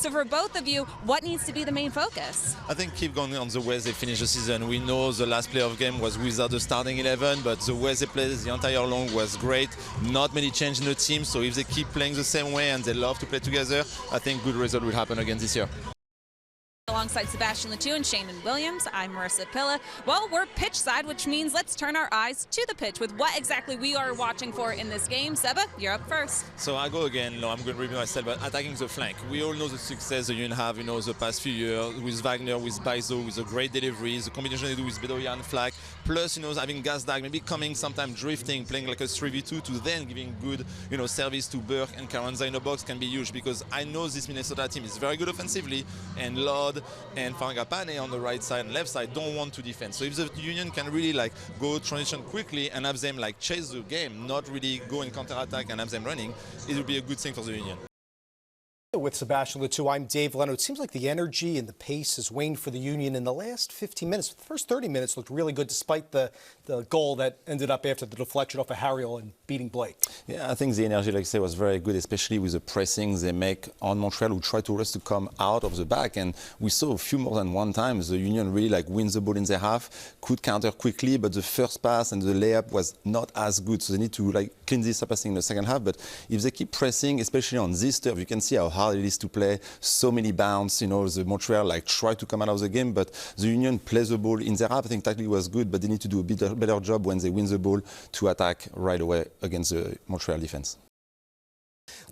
So for both of you, what needs to be the main focus? I think keep going on the way they finish the season. We know the last playoff game was without the starting 11, but the way they played the entire long was great. Not many change in the team, so if they keep playing the same way and they love to play together, I think good result will happen again this year. Alongside Sébastien and Shannon Williams, I'm Marissa Pilla. Well, we're pitch side, which means let's turn our eyes to the pitch with what exactly we are watching for in this game. Seba, you're up first. So I go again. No, I'm going to repeat myself, but attacking the flank. We all know the success the Union have, the past few years with Wagner, with Baizo, with a great delivery, the combination they do with Bedoyan Flag, plus, having Gazdag, maybe coming sometime drifting, playing like a 3v2 to then giving good, service to Burke and Carranza in the box can be huge, because I know this Minnesota team is very good offensively, and Lod and Faragapane on the right side and left side don't want to defend. So if the Union can really go transition quickly and have them chase the game, not really go in counter-attack and have them running, it will be a good thing for the Union. With Sébastien, Toux, I'm Dave Leno. It seems like the energy and the pace has waned for the Union in the last 15 minutes. The first 30 minutes looked really good, despite the goal that ended up after the deflection off of Harriel and beating Blake. Yeah, I think the energy, like I say, was very good, especially with the pressing they make on Montreal, who try to always to come out of the back. And we saw a few more than one time the Union really wins the ball in their half, could counter quickly, but the first pass and the layup was not as good. So they need to clean this up, I think, in the second half. But if they keep pressing, especially on this turf, you can see how hard it is to play. So many bounce, the Montreal try to come out of the game, but the Union plays the ball in their half. I think tactically was good, but they need to do a better job when they win the ball to attack right away against the Montreal defense.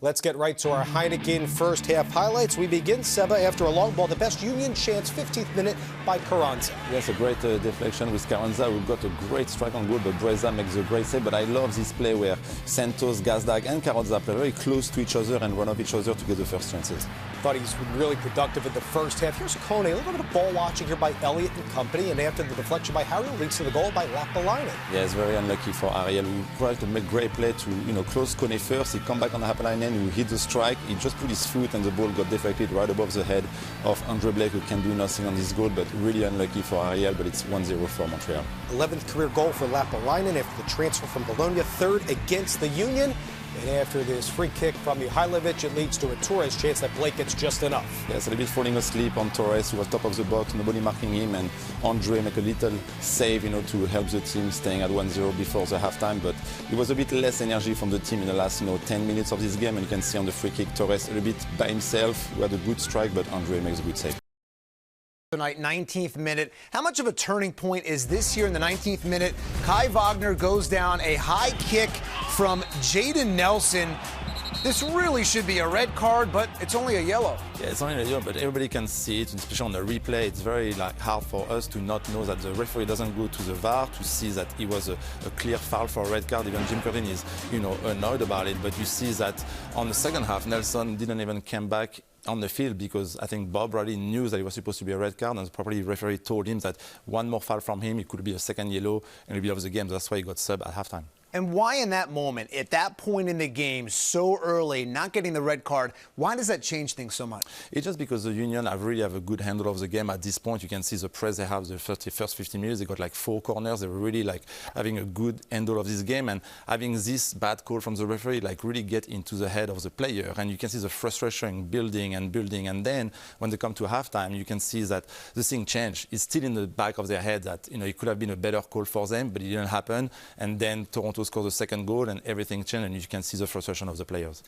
Let's get right to our Heineken first half highlights. We begin, Seba, after a long ball, the best Union chance, 15th minute by Carranza. Yes, a great deflection with Carranza. We've got a great strike on goal, but Breza makes a great save. But I love this play where Santos, Gazdag and Carranza play very close to each other and run off each other to get the first chances. Thought he's been really productive in the first half. Here's Kone, a little bit of ball watching here by Elliott and company, and after the deflection by Harriel, leads to the goal by Lapalainen. Yeah, it's very unlucky for Ariel, who tried to make great play to close Kone first. He come back on the Lapalainen, who hit the strike. He just put his foot and the ball got deflected right above the head of Andre Blake, who can do nothing on this goal, but really unlucky for Ariel, but it's 1-0 for Montreal. 11th career goal for Lapalainen after the transfer from Bologna, third against the Union. And after this free kick from Mihailovic, it leads to a Torres chance that Blake gets just enough. Yes, a little bit falling asleep on Torres, who was top of the box, nobody marking him, and Andre make a little save, to help the team staying at 1-0 before the halftime. But it was a bit less energy from the team in the last, 10 minutes of this game, and you can see on the free kick, Torres a little bit by himself, who had a good strike, but Andre makes a good save. Tonight, 19th minute. How much of a turning point is this here in the 19th minute? Kai Wagner goes down, a high kick from Jaden Nelson. This really should be a red card, but it's only a yellow. Yeah, it's only a yellow, but everybody can see it, especially on the replay. It's very hard for us to not know that the referee doesn't go to the VAR to see that it was a clear foul for a red card. Even Jim Curtin is, annoyed about it. But you see that on the second half, Nelson didn't even come back on the field because I think Bob Bradley knew that it was supposed to be a red card, and probably the referee told him that one more foul from him, it could be a second yellow and he'll be off the game. That's why he got subbed at halftime. And why in that moment, at that point in the game, so early, not getting the red card, why does that change things so much? It's just because the Union really have a good handle of the game. At this point, you can see the press they have the first 15 minutes. They got 4 corners. They were really having a good handle of this game, and having this bad call from the referee really get into the head of the player. And you can see the frustration building, and then when they come to halftime, you can see that the thing changed. It's still in the back of their head that it could have been a better call for them, but it didn't happen. And then Toronto scored the second goal and everything changed, and you can see the frustration of the players.